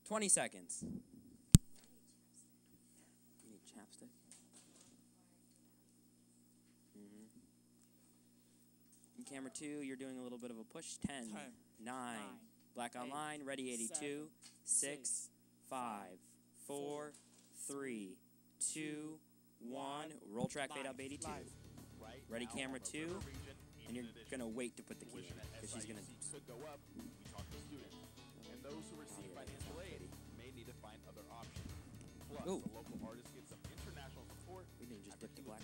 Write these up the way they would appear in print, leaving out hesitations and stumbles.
20 seconds. You need chapstick? In camera 2, you're doing a little bit of a push. 10, 9. Black online. Ready 82. 6, 5, 4, 3, 2, 1. Roll track fade up 82. Ready camera 2. And you're going to wait to put the key in. Because she's going to... go up. We talk to students. And those who receive financial aid may need to find other options. Plus, the local artists get some international support. We didn't just dip the black.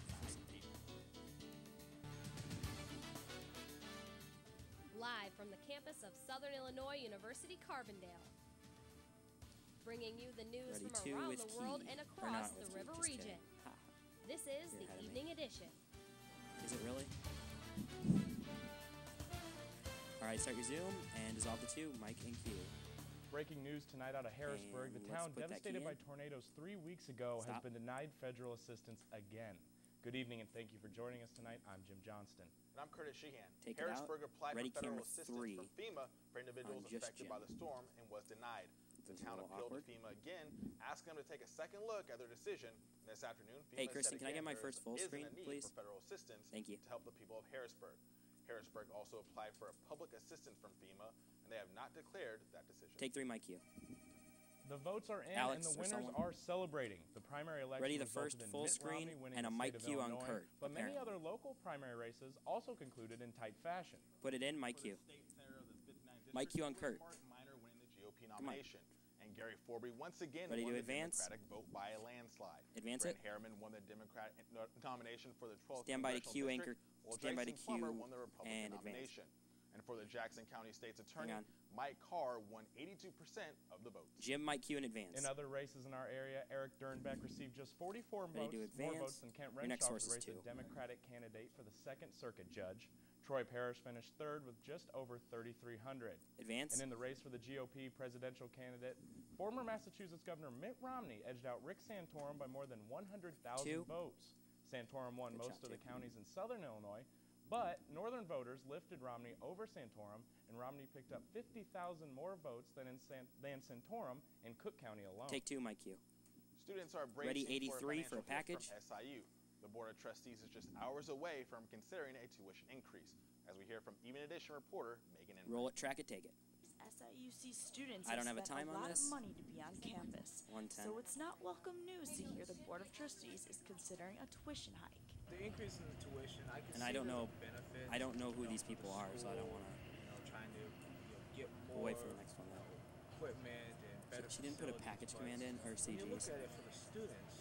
Live from the campus of Southern Illinois University, Carbondale. Bringing you the news Ready from two around with the key. world and Or across not the with key, river just region. kidding. Ha. This is You're the ahead of me. evening edition. Is it really? Alright, start your zoom and dissolve the 2. Mike and Q. Breaking news tonight out of Harrisburg. And The let's town put that devastated key by in. tornadoes 3 weeks ago has Stop. been denied federal assistance again. Good evening and thank you for joining us tonight. I'm Jim Johnston. And I'm Curtis Sheehan. Take it out. Harrisburg applied Ready, for federal camera assistance 3. from FEMA for individuals On just affected Jim. by the storm and was denied. The This is a town little appealed awkward. to FEMA again, asking them to take a second look at their decision. And this afternoon, FEMA Hey, said Kristen, can I again get my there first full isn't screen, a need please? for federal assistance Thank you. to help the people of Harrisburg. Harrisburg also applied for a public assistance from FEMA, and they have not declared that decision. Take 3, Mike Q. The votes are in Alex, and the or winners someone. are celebrating. The primary election Ready, the resulted first in full Mitt screen Romney winning and a the Mike state of Q on Illinois, Kurt, but many apparently. other local primary races also concluded in tight fashion. Put it in, Mike Q. Mike Q on Kurt. Mark Minor winning the GOP Come on. nomination. And Gary Forby once again Ready won to the advance? Democratic vote by a landslide. Advance Brent it. Harriman won the Democratic nomination for the 12th Stand by to congressional Q district, anchor. while Stand by to Jason Plummer Q won the Republican and advance. nomination. And for the Jackson County State's Attorney, on. Mike Carr won 82% of the votes. Jim, Mike Q in advance. In other races in our area, Eric Dernbeck received just 44 Ready to votes, more advance. votes than Kent Your next Renshaw source for the is race of 2. Democratic candidate for the 2nd Circuit judge. Troy Parrish finished 3rd with just over 3,300. Advance. And in the race for the GOP presidential candidate, former Massachusetts Governor Mitt Romney edged out Rick Santorum by more than 100,000 2. votes. Santorum won Good most shot, of the 2. counties in southern Illinois, but northern voters lifted Romney over Santorum, and Romney picked up 50,000 more votes than Santorum in Cook County alone. Take 2, Mike Q. Students are Ready, bracing 83 for for a a financial hit package. from SIU. The Board of Trustees is just hours away from considering a tuition increase, as we hear from Evening Edition reporter Megan Enright. Roll it, track it, take it. SIUC students I don't have a spent time on lot this. of money to be on campus. 110. So it's not welcome news to hear the Board of Trustees is considering a tuition hike. The increase in the tuition, I can And see I don't there's know- a benefit. I don't know who you these for people the are, so I don't school, wanna- trying to get We'll more wait for the next one, though. equipment and better. She didn't put a facilities, package but command in, or When you look CGs. at it for the students,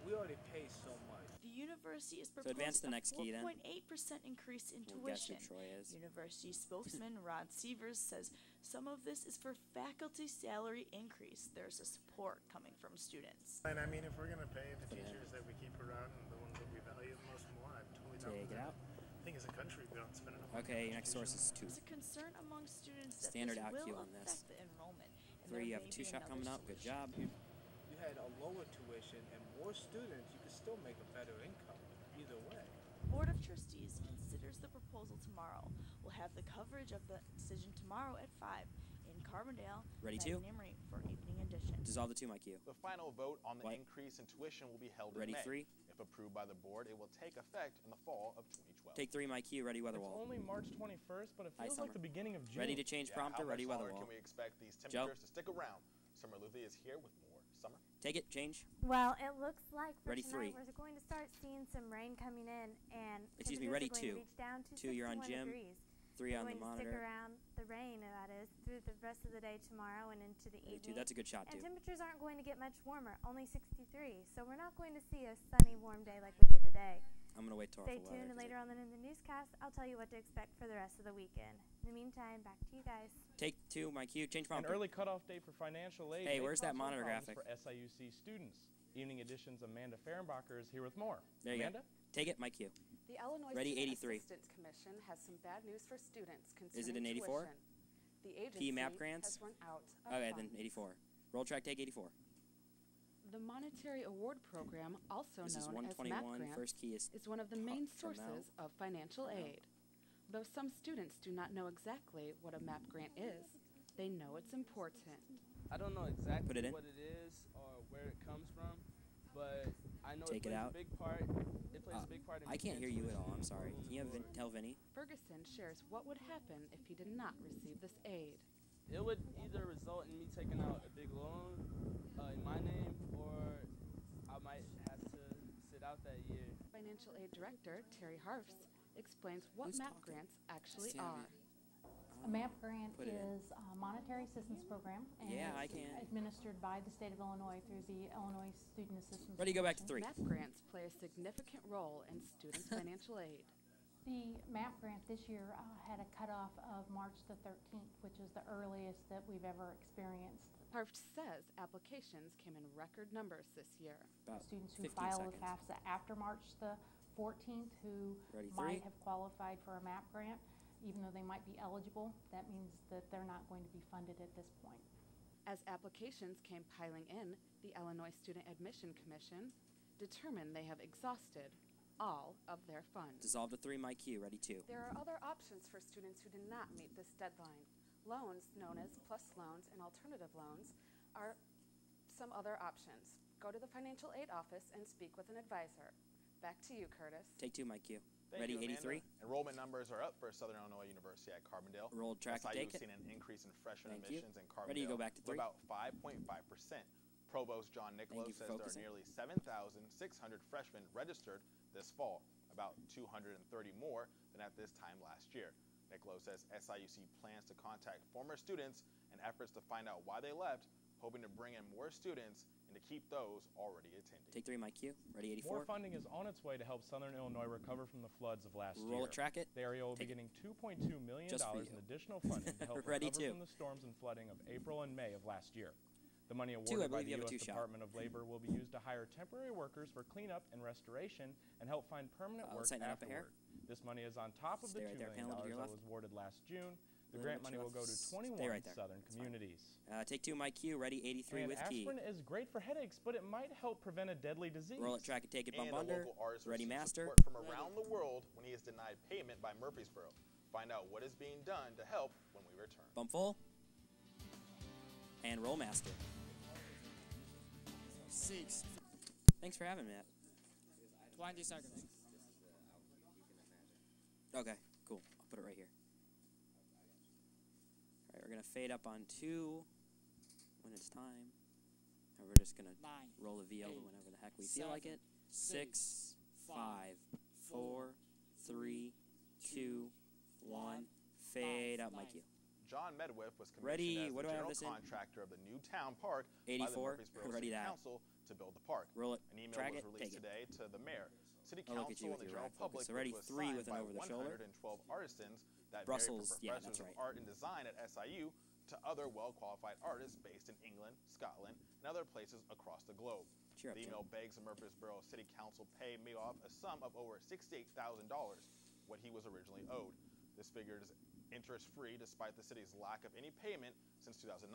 we already pay so much. The university is advance proposing the next a key then. 4.8% increase in We'll guess who tuition. Troy is. University spokesman Rod Severs says some of this is for faculty salary increase. There's a support coming from students. And I mean, if we're gonna pay the Put it in. teachers that we keep around and the ones that we value the most more, I'm totally down Take with it that. out. I think as a country, we don't spend enough money Okay, on your next source education. is 2. There's a concern among students that Standard this out will cue on this. affect the enrollment. And 3, you there have a may be 2-shot another coming up. Good solution. job. If you had a lower tuition and more students, you could still make a better income. Either way. Board of Trustees considers the proposal tomorrow. We'll have the coverage of the decision tomorrow at 5 in Carbondale. Ready Megan to? Emery for Evening Edition. Dissolve the 2, Mike Q. The final vote on the What? increase in tuition will be held Ready, in May. 3. If approved by the board, it will take effect in the fall of 2012. Take 3, Mike Q. Ready, weather It's wall. only March 21st, but it Hi, feels like Summer. the beginning of June. Ready to change Yeah, prompter. how Ready, much weather longer wall. can we expect these Joe? temperatures to stick around? Summer Luthy is here with more. Summer? Take it, change. Well, it looks like for Ready, tonight 3. we're going to start seeing some rain coming in, and Excuse me, temperatures ready, are going 2. to reach down to 2, you're on 61 Jim. degrees. 3 We're on the going to stick monitor. around the rain, that is, through the rest of the day tomorrow and into the Ready, 2. evening. That's a good shot, And 2. temperatures aren't going to get much warmer, only 63. So we're not going to see a sunny, warm day like we did today. I'm going to wait till Stay awful tuned, weather. and later on in the newscast, I'll tell you what to expect for the rest of the weekend. In the meantime, back to you guys. Take 2, Mike Q. Change An prompter. early cutoff date for financial aid. Hey, may where's that cause some monitor problems graphic? For SIUC students. Evening Edition's Amanda Fehrenbacher is here with more. There you Amanda? go. Take it, Mike Q. The Illinois Ready, Student 83. Assistance Commission has some bad news for students concerning Is it an 84? tuition. The agency map grants? has run out of Okay, funds. then 84. Roll track, take 84. The Monetary Award Program, also This is known as MAP 121. grants, First key is is one of the main from sources now. of financial aid. Though some students do not know exactly what a MAP grant is, They know it's important. I don't know exactly Put it in. what it is or where it comes from, but I know Take it it plays out. a big part. It plays a big part in I can't hear you at all. I'm intuition, sorry. Can you have or- tell Vinny? Ferguson shares what would happen if he did not receive this aid. It would either result in me taking out a big loan in my name, or I might have to sit out that year. Financial aid director Terry Harfs explains what Who's MAP talking? grants actually Sammy. are. A MAP grant Put it in. is a monetary assistance program, and Yeah, I it's can. administered by the state of Illinois through the Illinois Student Assistance Ready, go back to Commission. 3. MAP grants play a significant role in students' financial aid. The MAP grant this year had a cutoff of March the 13th, which is the earliest that we've ever experienced. Harfs says applications came in record numbers this year. About Students who 15 file with seconds. FAFSA after March the 14th who Ready, might 3. have qualified for a MAP grant, even though they might be eligible, that means that they're not going to be funded at this point. As applications came piling in, the Illinois Student Admission Commission determined they have exhausted all of their funds. Dissolve to 3, my cue. Ready, 2. There are other options for students who did not meet this deadline. Loans, known as PLUS loans and alternative loans, are some other options. Go to the financial aid office and speak with an advisor. Back to you, Curtis. Take 2, my cue. Thank Ready, you, Amanda. 83. Enrollment numbers are up for Southern Illinois University at Carbondale. Roll track and SIU take has it. seen an increase in freshman Thank you. admissions in Carbondale. Ready, go back to of 3. about 5.5%. Provost John Niccolo you for says there are focusing. nearly 7,600 freshmen registered this fall, about 230 more than at this time last year. Niccolo says SIUC plans to contact former students in efforts to find out why they left, hoping to bring in more students and to keep those already attending. Take 3, my cue. Ready, More 84. funding is on its way to help Southern Illinois recover from the floods of last Roll year. it, track it. The area will be Take it. getting $2.2 million Just for in you. additional funding to help Ready, recover 2. from the storms and flooding of April and May of last year. The money 2, I awarded by believe the you have a U.S. 2 shot. Department of Labor will be used to hire temporary workers for cleanup and restoration and help find permanent work let's tighten that up a hair. afterward. This money is on top of Stay the right $2 there. million Panel to your that left. was awarded last June. The Little grant bit money to will your go to left. 21 Stay right there. southern That's fine. communities. Take 2, my cue. Ready, 83 And with key. aspirin is great for headaches, but it might help prevent a deadly disease. Roll it, track it, take it, bump And a under. local artist Ready, received master. support from around the world when he is denied payment by Murfreesboro. Find out what is being done to help when we return. Bump full. And roll master. 6. Thanks for having me, Matt. 20 seconds. Okay, cool. I'll put it right here. All right, we're going to fade up on 2 when it's time. And we're just going to 9. roll a viola 8, whenever the heck we feel like it. 6, 6, 5, 4, 3, 2, 1. Fade up, my cue. John Medwiff was Ready, commissioned as what the do I have general this in? contractor of the new town park by the 84, Murfreesboro ready City that. Council to build the park. Roll it, An email track was it, released take it. today to the mayor, city I'll look at council, you and with the your general right focus. public, So ready, which was 3 signed with an by over the shoulder. 112 artisans that Brussels, vary yeah, from that's professors right. of art and design at SIU to other well-qualified artists based in England, Scotland, and other places across the globe. Cheer up, The Jim. email begs the Murfreesboro City Council pay Mayoff a sum of over $68,000, what he was originally owed. This figure is interest-free despite the city's lack of any payment since 2009.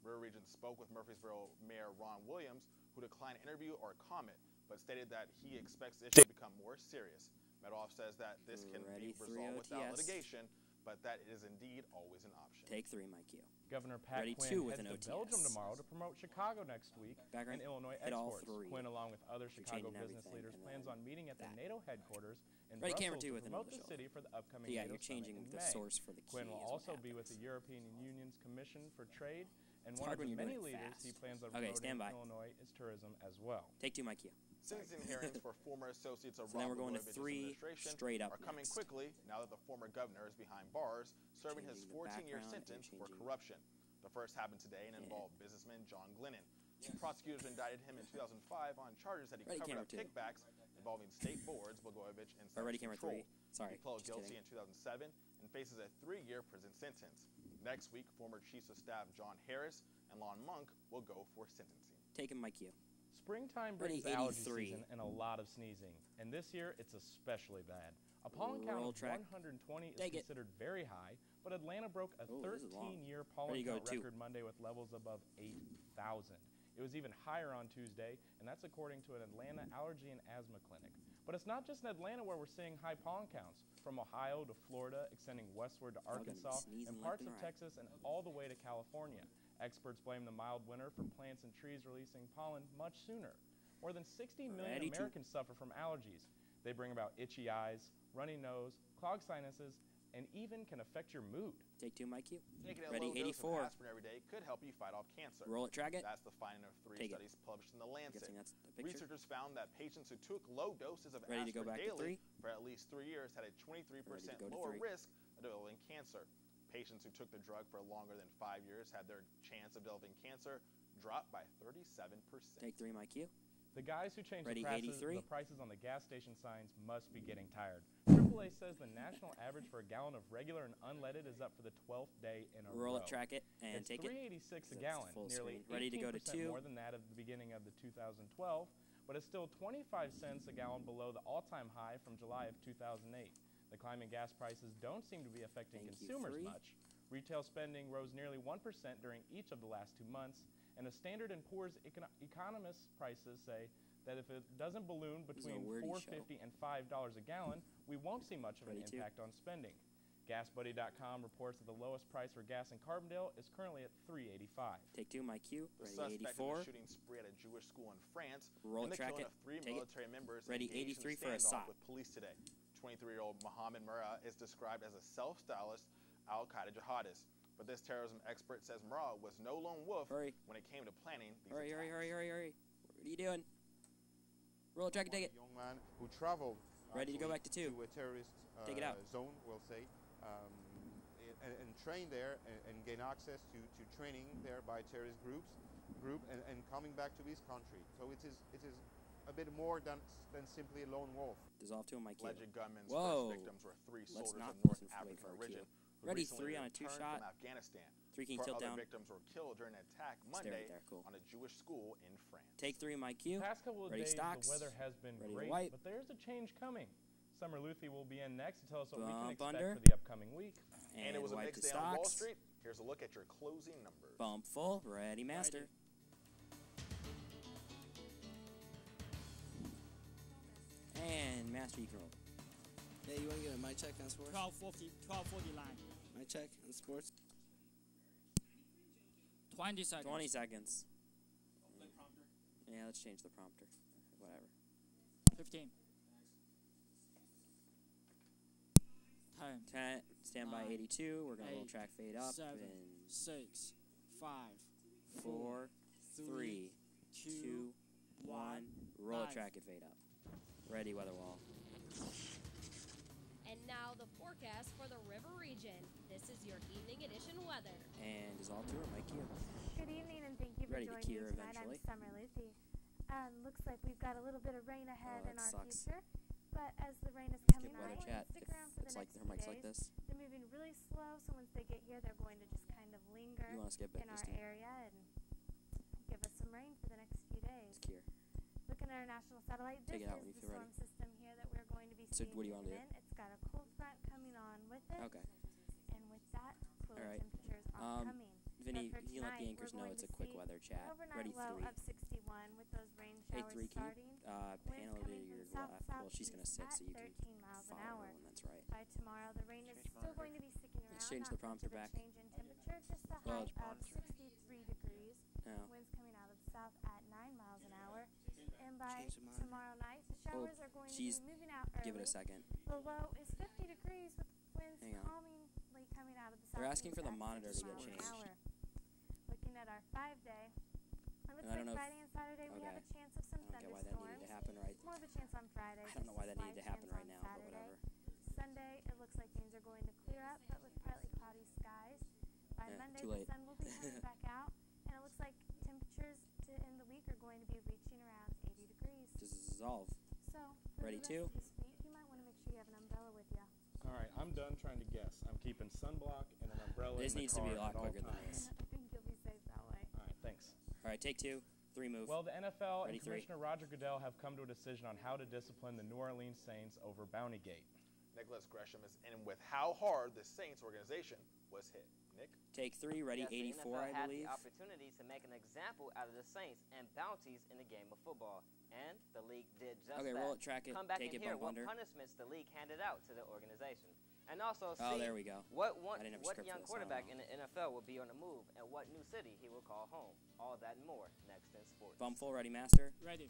River Region spoke with Murfreesboro Mayor Ron Williams, who declined interview or comment, but stated that he expects the issue to become more serious. Medoff says that this can Ready, be 3 resolved without OTS. litigation, but that it is indeed always an option. Take 3, my cue. Governor Pat Ready, Quinn 2 with heads an to Belgium OTS. tomorrow to promote Chicago next week Background, and Illinois hit all exports. 3. Quinn, along with other You're Chicago changing business everything, leaders, and plans then on meeting at the that. NATO headquarters in Ready, Brussels camera 2 to with an promote over the the shoulder. city for the upcoming Yeah, NATO you're changing summit in the May. source for the key. Quinn will is what also be with happens. the European Union's Commission for Trade, and It's one hard of when the you're many doing it leaders he fast. plans on Okay, promoting stand by. Illinois is tourism as well. Take 2, my cue. Sentencing hearings for former associates of So then Rod we're going to Blagojevich's 3 administration straight up are coming next. quickly now that the former governor is behind bars, serving his Changing the 14-year background and sentence for changing- corruption. The first happened today and involved businessman John Glennon. Prosecutors indicted him in 2005 on charges that he Ready, covered camera up 2. kickbacks involving state boards, Blagojevich, and Ready, Sexual camera control. 3. Sorry, He pled just guilty kidding. in 2007 and faces a 3-year prison sentence. Next week, former Chiefs of Staff John Harris and Lon Monk will go for sentencing. Take him, my cue. Springtime Ready, brings allergy 83. season and a lot of sneezing, and this year it's especially bad. A pollen count Roll of track. 120 is Take it. considered very high, but Atlanta broke a Oh, this is long. 13-year Ready pollen to go, count 2. record Monday with levels above 8,000. It was even higher on Tuesday, and that's according to an Atlanta allergy and asthma clinic. But it's not just in Atlanta where we're seeing high pollen counts. From Ohio to Florida, extending westward to Arkansas, and parts of Texas, and all the way to California. Experts blame the mild winter for plants and trees releasing pollen much sooner. More than 60 million Americans suffer from allergies. They bring about itchy eyes, runny nose, clogged sinuses, and even can affect your mood. Take 2, Mike Q. Taking a Ready, low dose of 84. aspirin every day could help you fight off cancer. Roll it, track it. That's the finding of 3 studies published in The Lancet. That's the picture. Researchers found that patients who took low doses of Ready to go aspirin back daily to 3? for at least 3 years had a 23% lower risk of developing cancer. Patients who took the drug for longer than 5 years had their chance of developing cancer drop by 37%. Take 3, Mike Q. The guys who change Ready, the prices on the gas station signs must be getting tired. AAA says the national average for a gallon of regular and unleaded is up for the 12th day in a row. Roll it, track it, and it's take $3.86 a it. gallon, nearly Ready to go to 2. more than that of the beginning of the 2012, but it's still 25 cents a gallon below the all-time high from July of 2008. The climbing gas prices don't seem to be affecting consumers much. Retail spending rose nearly 1% during each of the last 2 months, and the Standard & Poor's economist prices say that if it doesn't balloon between $4.50 and $5 a gallon, we won't see much of an impact on spending. GasBuddy.com reports that the lowest price for gas in Carbondale is currently at $3.85. Take 2, Mike Q. The Ready, suspect 84. in the shooting spree at a Jewish school in France Roll and the track killing it. of 3 Take military members Ready, engaged 83 in for a standoff stop. with police today. 23-year-old Mohammed Murrah is described as a self-stylist Al-Qaeda jihadist. But this terrorism expert says Murrah was no lone wolf when it came to planning these attacks. Hurry. What are you doing? Roll it, track it, take it. A young man who traveled Ready to go back to 2. to a terrorist take it out. zone, we'll say, and train there and gain access to training there by terrorist group and coming back to his country. So it is a bit more than simply a lone wolf. Dissolve to him, Mike Q. Alleged gunmen's Whoa. first victims were 3 soldiers not of North listen for African Q. origin. who Ready, recently 3 on a returned 2-shot. From Afghanistan. 3 can 4 kill other down. victims were killed during an attack Monday on a Jewish school in France. Take 3, Mike Q. Past couple of Ready, days, stocks. the weather has been Ready to great, wipe. but there's a change coming. Summer Luthi will be in next to tell us what we can Bump expect under. for the upcoming week. And it was a wipe mixed the day on Wall stocks. Street. Here's a look at your closing numbers. Bump full. Ready, master. And master, you can roll. Hey, you want to get a mic check on sports? 12:40 line. Mic check on sports? 20 seconds. 20 seconds. Yeah, let's change the prompter. Whatever. 15. 10. Stand by 82. We're going to roll 8, track fade up. 7, in 6, 5, 4, 3, 2, 1. Roll track and fade up. Ready, weather wall. And now the forecast for the river region. This is your evening edition weather. And dissolve to her, Mike Q. Good evening and thank you for Ready to joining me cure tonight. eventually. I'm Summer Luthi. Looks like we've got a little bit of rain ahead in that our sucks. future. But as the rain is coming Skip on, weather chat. stick If around for the it's next like her few mic's days. like this. They're moving really slow, so once they get here, they're going to just kind of linger You wanna skip it, in our Christine? area and give us some rain for the next few days. It's cure. Looking at our national satellite, this Take it out is when you the feel storm ready. system here that we're going to be So seeing what do you wanna moving do? in. It's got a cold front coming on with it. Okay. And with that, cooler All right. temperatures are coming. Vinny, But for you can let the tonight, anchors we're know going it's to a quick see weather chat. Overnight Ready, low 3. of 61 with those rain Hey, showers 3, can starting. you panel Winds to coming your from left? Well, she's going to sit south-southeast so you at can 13 miles an follow hour. her when that's right. By tomorrow, the rain is still going to be sticking around. Let's change not the prompter much of a back. change in temperature, just a Well, high of 63 degrees. No. Winds coming out of the south at 9 miles an hour. And by Change the monitor. tomorrow night, the showers are going to be she's- moving out early. Give it a second. The low is 50 degrees with winds Hang on. calmingly coming out of the south. They're asking for the monitor to get changed. Looking at our 5-day, it looks And I don't like know Friday and Saturday we have a okay. chance of some I don't get why that thunderstorms. needed to happen right. More of a chance on Friday. I don't know just why a that needed to slight happen chance right on now, but Saturday. whatever. Sunday, it looks like things are going to clear up, but with partly cloudy skies. By Monday, too the late. sun will be coming back out, and it looks like temperatures to end the week are going to be reaching around 80 degrees. Just dissolve. So, for Ready the to? rest of this week, you might want to make sure you have an umbrella with you. All right, I'm done trying to guess. I'm keeping sunblock and an umbrella This in the needs to be a car lot at all quicker than times. this. I think you'll be safe that way. All right, thanks. All right, take 2. 3 move. Well, the NFL Ready, and 3. Commissioner Roger Goodell have come to a decision on how to discipline the New Orleans Saints over Bountygate. Nicholas Gresham is in with how hard the Saints organization was hit. Nick? Take 3, ready, yes, 84, I had believe. The opportunity to make an example out of the Saints and bounties in the game of football, and the league did just that. Okay, roll it, track it, Come back take and it, hear bump what under. punishments the league handed out to the organization. And also Oh, see there we go. what I didn't have a what script young for this, I don't quarterback know. in the NFL will be on the move and what new city he will call home. All that and more next in sports. Bump full, ready, master. Ready.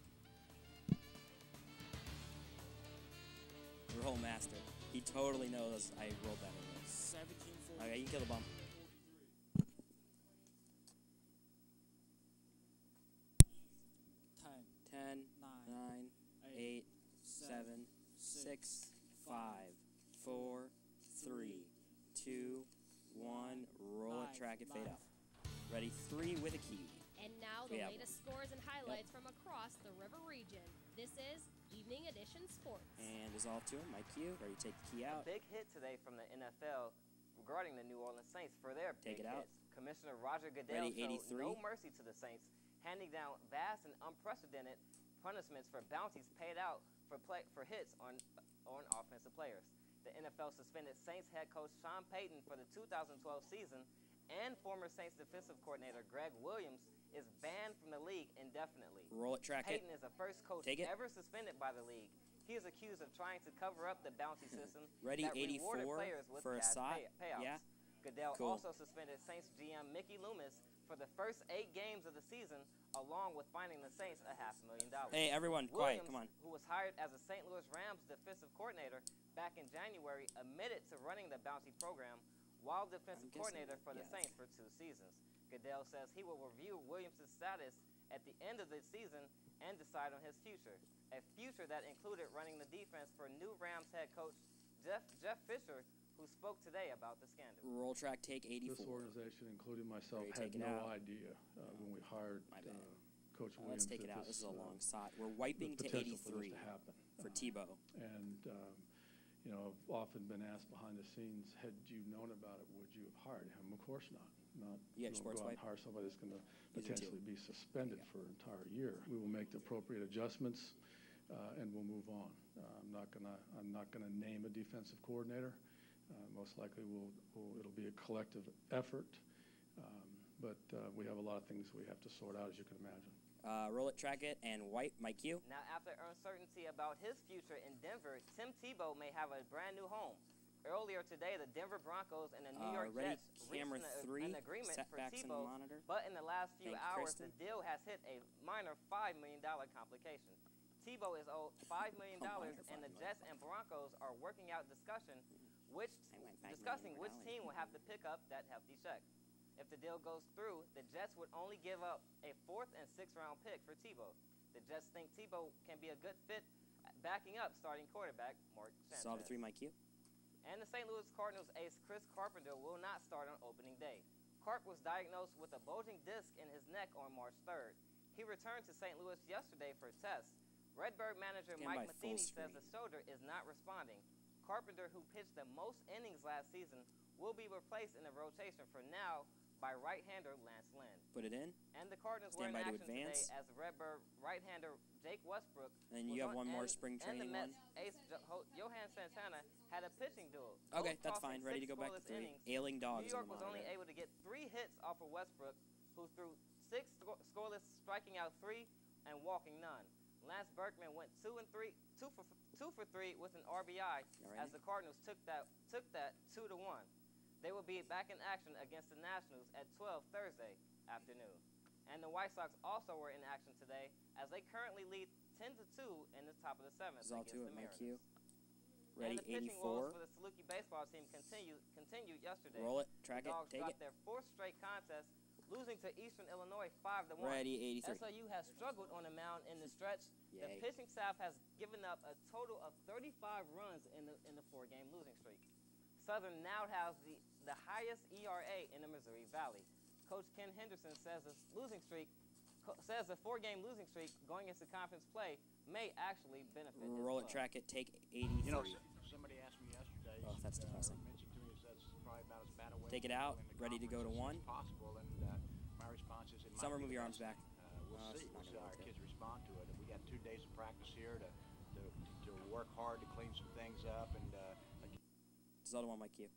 Roll master. He totally knows I rolled that in there. 17, 4. Okay, you can kill the bump. 10, 9, 8, 7, 6, 5, 4, 3, 2, 1. Roll it, track it, fade out. Ready, 3 with a key. And now the Yeah. latest scores and highlights from across the River region. This is Evening Edition Sports. And dissolve to him. Mike Q, ready to take the key out. A big hit today from the NFL regarding the New Orleans Saints for their Take big it out. hits. Commissioner Roger Goodell Ready, showed 83. no mercy to the Saints, handing down vast and unprecedented punishments for bounties paid out for hits on offensive players. The NFL suspended Saints head coach Sean Payton for the 2012 season, and former Saints defensive coordinator Greg Williams is banned from the league indefinitely. Roll it, track it. Payton is the first coach Take it. ever suspended by the league. He is accused of trying to cover up the bounty system Ready, that 84 rewarded players with for a cash SOT? payouts. Yeah. Goodell Cool. also suspended Saints GM Mickey Loomis for the first 8 games of the season, along with fining the Saints $500,000. Hey, everyone, quiet, Williams, come on. who was hired as a St. Louis Rams defensive coordinator back in January, admitted to running the bounty program while defensive guessing, coordinator for the yes. Saints for 2 seasons. Goodell says he will review Williams' status at the end of the season and decide on his future, a future that included running the defense for new Rams head coach Jeff Fisher, who spoke today about the scandal. Roll track, take 84. This organization, including myself, Ready, had take it no out. idea when we hired Coach Williams. Let's take it that out. This is a long shot. We're wiping the to potential for 83 this to happen. for Tebow. And, you know, I've often been asked behind the scenes, had you known about it, would you have hired him? Of course not. You got your don't sports go out and wipe? hire somebody that's going to Use it too. potentially be suspended for an entire year. We will make the appropriate adjustments, and we'll move on. I'm not gonna name a defensive coordinator. Most likely it'll be a collective effort, but we have a lot of things we have to sort out, as you can imagine. Roll it, track it, and wipe. Mike Q. Now, after uncertainty about his future in Denver, Tim Tebow may have a brand new home. Earlier today, the Denver Broncos and the New York ready, Jets camera reached 3, an agreement for setbacks on Tebow, the monitor. but in the last few Thank hours, Kristen. the deal has hit a minor $5 million complication. Tebow is owed $5 million, and the Jets and Broncos are working out discussing which team will have to pick up that hefty check. If the deal goes through, the Jets would only give up a 4th and 6th round pick for Tebow. The Jets think Tebow can be a good fit backing up starting quarterback Mark Sanchez. Solve the 3, Mike Q. And the St. Louis Cardinals ace Chris Carpenter will not start on opening day. Carp was diagnosed with a bulging disc in his neck on March 3rd. He returned to St. Louis yesterday for tests. Redbird manager Stand Mike by full Matheny says the shoulder is not responding. Carpenter, who pitched the most innings last season, will be replaced in the rotation for now by right-hander Lance Lynn. Put it in. And the Cardinals Stand were in by to action advance. today as Redbird right-hander Jake Westbrook. And you have one more spring training And the Mets one. ace Johan Santana had a pitching duel. Okay, Both that's tossing fine. Ready to 6 go back to scoreless 3. innings. Ailing dogs New York on the was only monitor. able to get 3 hits off of Westbrook, who threw 6 scoreless, striking out 3 and walking none. Lance Berkman went 2 for 3 with an RBI as the Cardinals took that 2-1. They will be back in action against the Nationals at 12 Thursday afternoon. And the White Sox also were in action today as they currently lead 10-2 in the top of the 7th Dissolve against to the it, Mike Mariners. Q. Ready, And the pitching woes 84. for the Saluki baseball team continued yesterday. Roll it, track the it, Dogs take dropped it. their 4th straight contest, losing to Eastern Illinois 5-1. Ready, 83. SIU has struggled on the mound in the stretch. The Yay. pitching staff has given up a total of 35 runs in the 4-game losing streak. Southern now has the highest ERA in the Missouri Valley. Coach Ken Henderson says the 4-game losing streak going into conference play may actually benefit his Roll it, club. track it, take 83. You know, somebody asked me yesterday. Oh, that's depressing. Mentioned to me that's probably about as bad a way Take it out. in the Ready to go to conference 1. as possible, and my response is it Summer, might move be your the arms best back. thing. We'll it's see. not We'll see gonna how our work. kids respond to it. We got 2 days of practice here to work hard to clean some things up and Dissolve to 1 mic cue.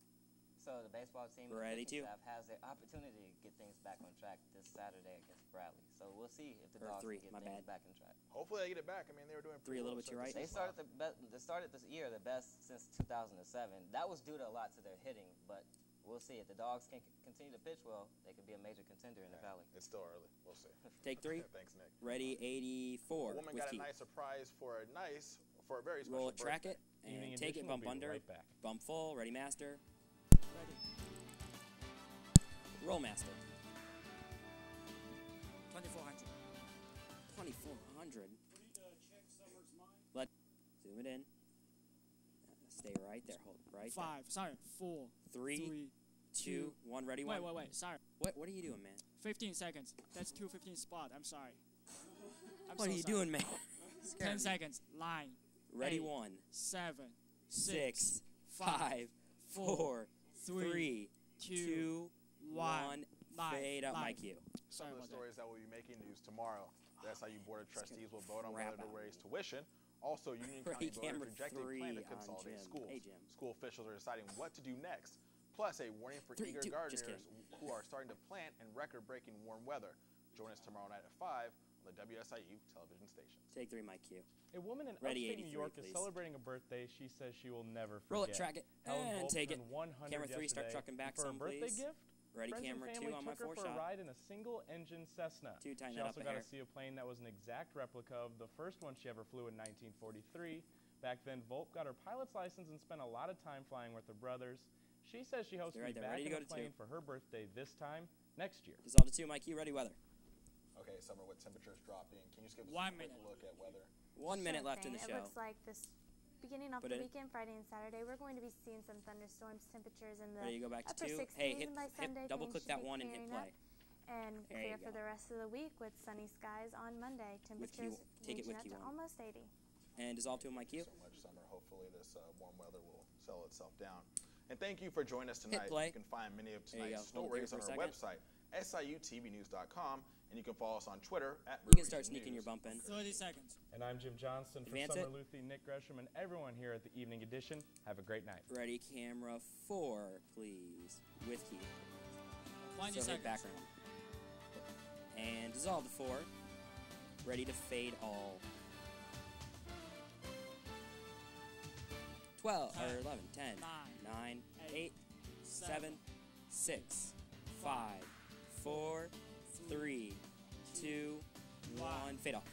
So the baseball team and Ready pitching to. staff has their opportunity to get things back on track this Saturday against Bradley. So we'll see if the Or Dogs 3, can get my things bad. back on track. Hopefully they get it back. I mean, they were doing 3 a little bit to your right. They started they started this year the best since 2007. That was due to a lot to their hitting, but we'll see if the Dogs can continue to pitch well. They could be a major contender in the Valley. It's still early. We'll see. Take 3. Thanks, Nick. Ready, 84. A woman with got key. a nice surprise for a very special Roll it, track birthday. it, and take it, bump under. Right back. Bump full, ready, master. Ready. Roll, master. 2400. 2400. Let zoom it in. Stay right there. Hold right 5. Sorry. 4. 3, 2, 1. Ready. Wait, 1. wait. Sorry. What are you doing, man? 15 seconds. That's 2:15 spot. I'm sorry. What are you doing, man? 10 seconds. Line. Ready. 8, 1. 7. 6. 5. 4. 3. 2. 1. Fade up my cue. Some of the stories that will be making news tomorrow. The SIU Board of Trustees will vote on whether to raise tuition. Also, Union County voters rejected a plan to consolidate schools. School officials are deciding what to do next. Plus, a warning for eager gardeners who are starting to plant in record-breaking warm weather. Join us tomorrow night at 5 on the WSIU television station. Take 3, Mike Q. A woman in Ready, upstate New York please. is celebrating a birthday she says she will never forget. Roll it, track it, Helen and Volk take it. turned 100 Camera 3, start yesterday. trucking back For some, a birthday please. gift, Ready, friends camera and 2 family on my took her 4 for shot. a ride in a single-engine Cessna. Tighten She that up also a got hair. to see a plane that was an exact replica of the first one she ever flew in 1943. Back then, Volk got her pilot's license and spent a lot of time flying with her brothers. She says she hopes to be back in the plane for her birthday this time next year. Dissolve to 2, Mike Q. Ready, weather. Okay, Summer, with temperatures dropping, can you just give us 1 a quick minute. look at weather? 1 minute left in the It show. looks like this beginning off Put the it in. weekend, Friday and Saturday, we're going to be seeing some thunderstorms, temperatures in the Ready to go back to upper 2? 60s Hey, hit, by Sunday. double click things that should be 1 and hit clearing play. up and There clear you for go. the rest of the week with sunny skies on Monday. With Q, Temperatures take it reaching with up to Q1. almost 80. And dissolve to Mike Q. So much, Summer. Hopefully this warm weather will settle itself down. And thank you for joining us tonight. play. You can find many of There you tonight's go. Hold it there stories for on a our second. website, siutvnews.com, and you can follow us on Twitter at You can start River sneaking News. your bump in. 30 seconds. And I'm Jim Johnston for Advance Summer it. Luthi, Nick Gresham, and everyone here at the Evening Edition. Have a great night. Ready, camera 4, please. With key. 20 So hit seconds. background. And dissolve to 4. Ready to fade all. 12 or 11, 10, 9, 8, 7, 6, 5, 4, 3, 2, 1. Fade off.